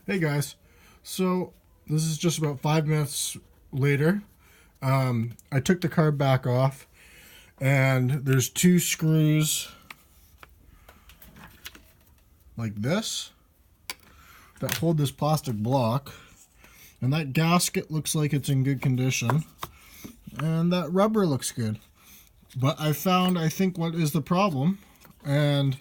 Hey guys, so this is just about 5 minutes later. I took the car back off, and there's two screws like this that hold this plastic block, and that gasket looks like it's in good condition, and that rubber looks good. But I found, I think, what is the problem, and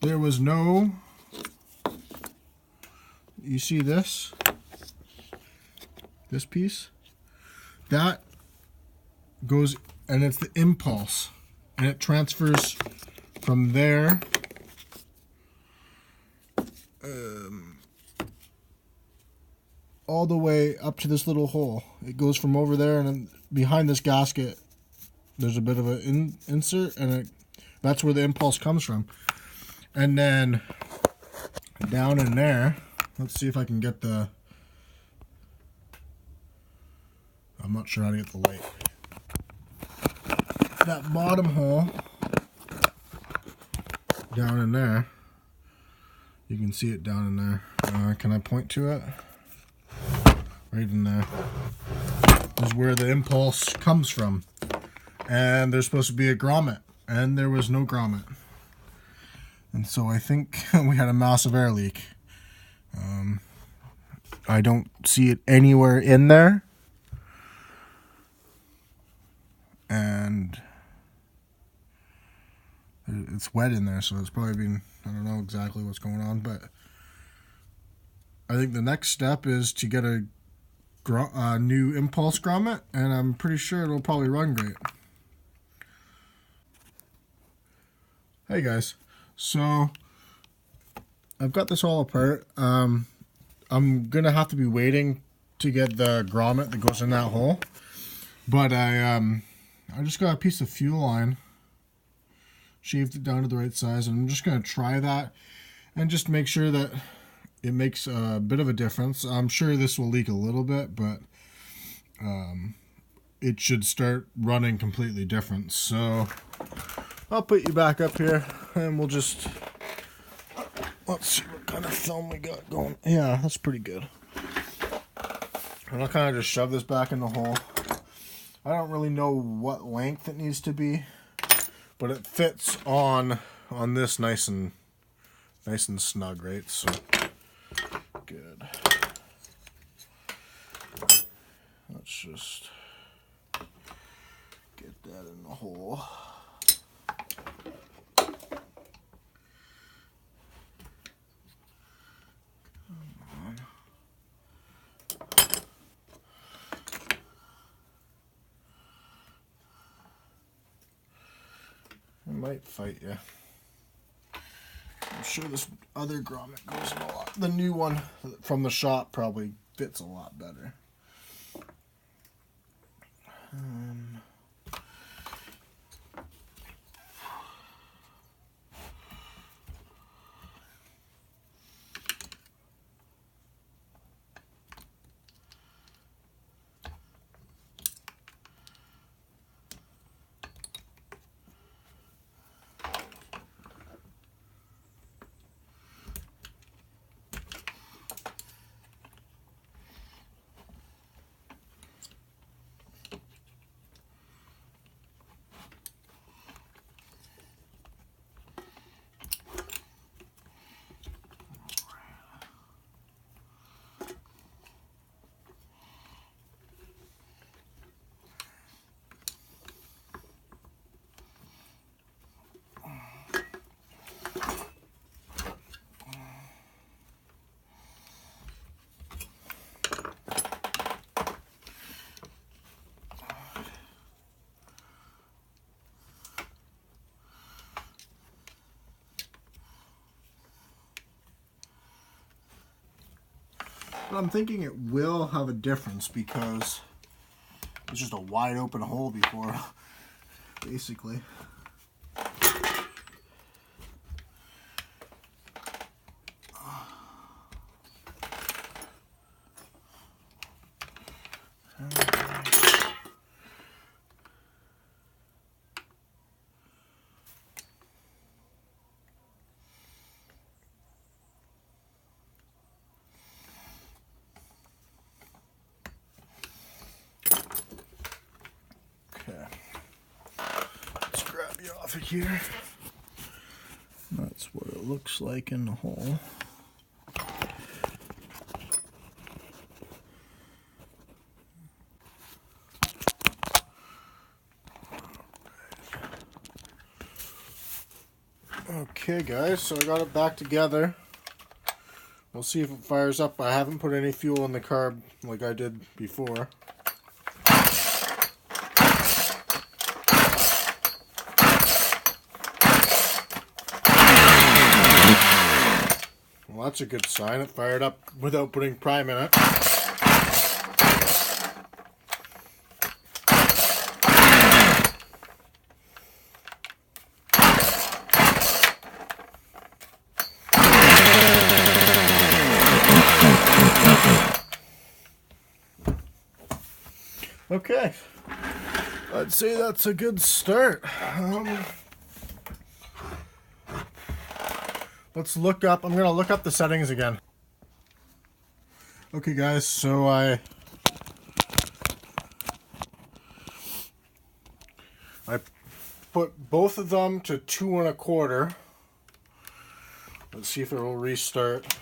there was no. You see this piece? That goes, and it's the impulse, and it transfers from there all the way up to this little hole. It goes from over there, and then behind this gasket there's a bit of an insert, and that's where the impulse comes from. And then down in there, let's see if I can get I'm not sure how to get the light. That bottom hole down in there, you can see it down in there. Can I point to it? Right in there is where the impulse comes from. And there's supposed to be a grommet, and there was no grommet. And so I think we had a massive air leak. I don't see it anywhere in there. And it's wet in there, so it's probably been, I don't know exactly what's going on, but I think the next step is to get a new impulse grommet, and I'm pretty sure it'll probably run great. Hey guys, so I've got this all apart. I'm gonna have to be waiting to get the grommet that goes in that hole, but I just got a piece of fuel line, shaved it down to the right size, and I'm just gonna try that and just make sure that it makes a bit of a difference. I'm sure this will leak a little bit, but it should start running completely different. So I'll put you back up here, and we'll just, let's see what kind of film we got going. Yeah, that's pretty good. And I'll kind of just shove this back in the hole. I don't really know what length it needs to be, but it fits on this nice and snug, right? So good. Let's just get that in the hole. I might fight you. I'm sure this other grommet goes in a lot. The new one from the shop probably fits a lot better. But I'm thinking it will have a difference because it's just a wide open hole before, basically. off of here. That's what it looks like in the hole. Okay guys, so I got it back together. We'll see if it fires up. I haven't put any fuel in the carb like I did before. Well, that's a good sign. It fired up without putting prime in it. Okay, I'd say that's a good start. Let's look up, I'm going to look up the settings again. Okay guys, so I put both of them to 2 1/4. Let's see if it will restart.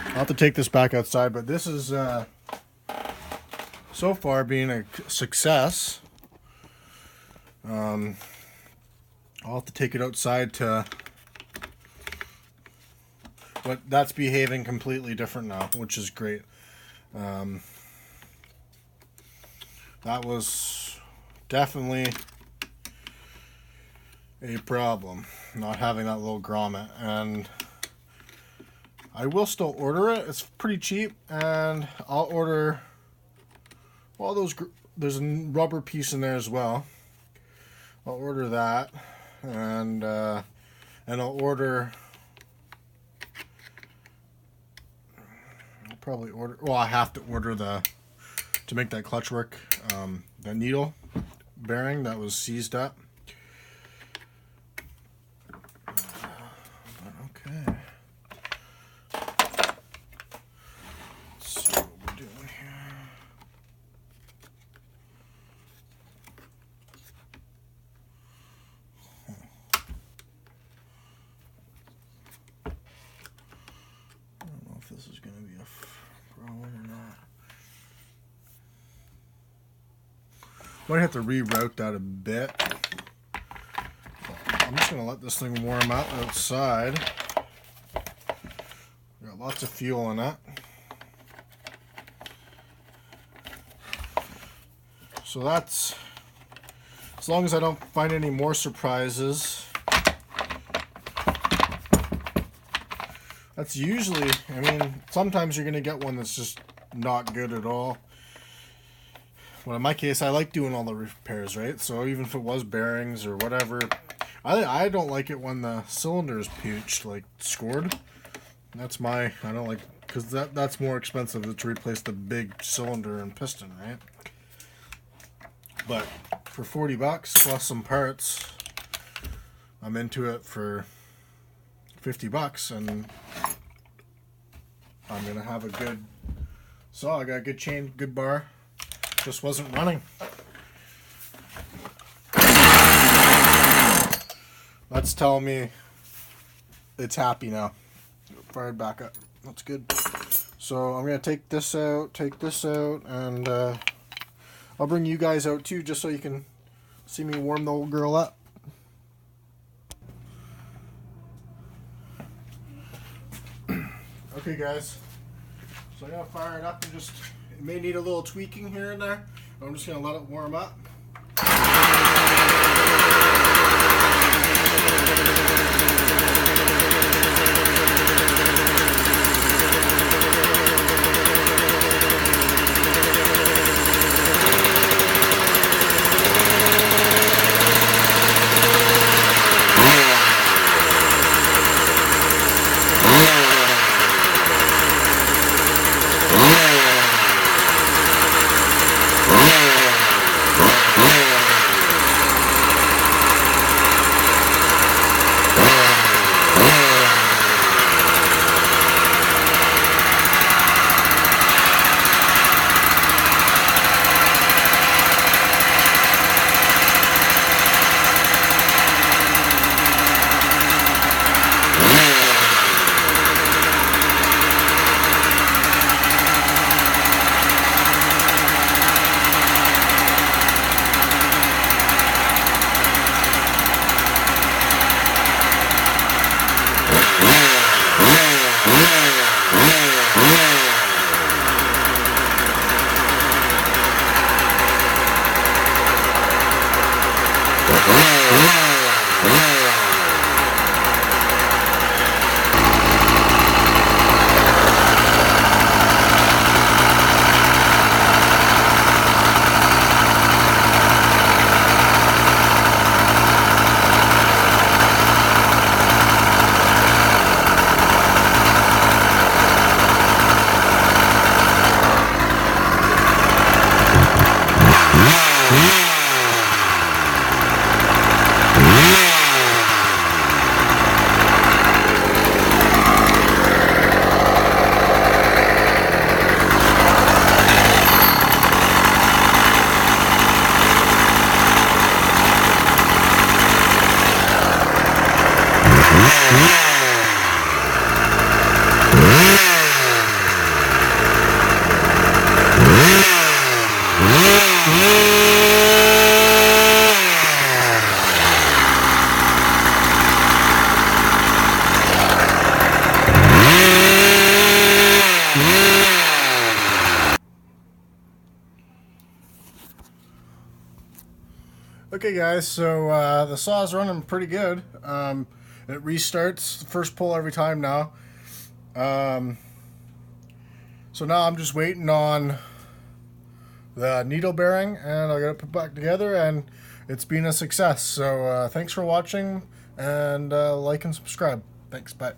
I'll have to take this back outside, but this is so far being a success. I'll have to take it outside to, but that's behaving completely different now, which is great. That was definitely a problem, not having that little grommet, and I will still order it. It's pretty cheap, and I'll order, well, there's a rubber piece in there as well. I'll order that, and I'll order, I'll probably order, well, I have to order to make that clutch work, the needle bearing that was seized up. Okay. This is going to be a problem or not. Might have to reroute that a bit. I'm just going to let this thing warm up outside. Got lots of fuel in it. So that's, as long as I don't find any more surprises. That's usually, I mean, sometimes you're going to get one that's just not good at all. Well, in my case, I like doing all the repairs, right? So even if it was bearings or whatever, I don't like it when the cylinder is pooched, like scored. That's I don't like, because that's more expensive to replace the big cylinder and piston, right? But for 40 bucks plus some parts, I'm into it for 50 bucks, and I'm gonna have a good saw. I got a good chain, good bar, just wasn't running. That's telling me it's happy now. Fired back up, that's good. So I'm gonna take this out, and I'll bring you guys out too, just so you can see me warm the old girl up. Okay guys, so I gotta fire it up, and just, it may need a little tweaking here and there. I'm just gonna let it warm up. Okay guys, so the saw is running pretty good. It restarts the first pull every time now. So now I'm just waiting on the needle bearing, and I'll get it put back together, and it's been a success. So thanks for watching, and like and subscribe. Thanks, bye.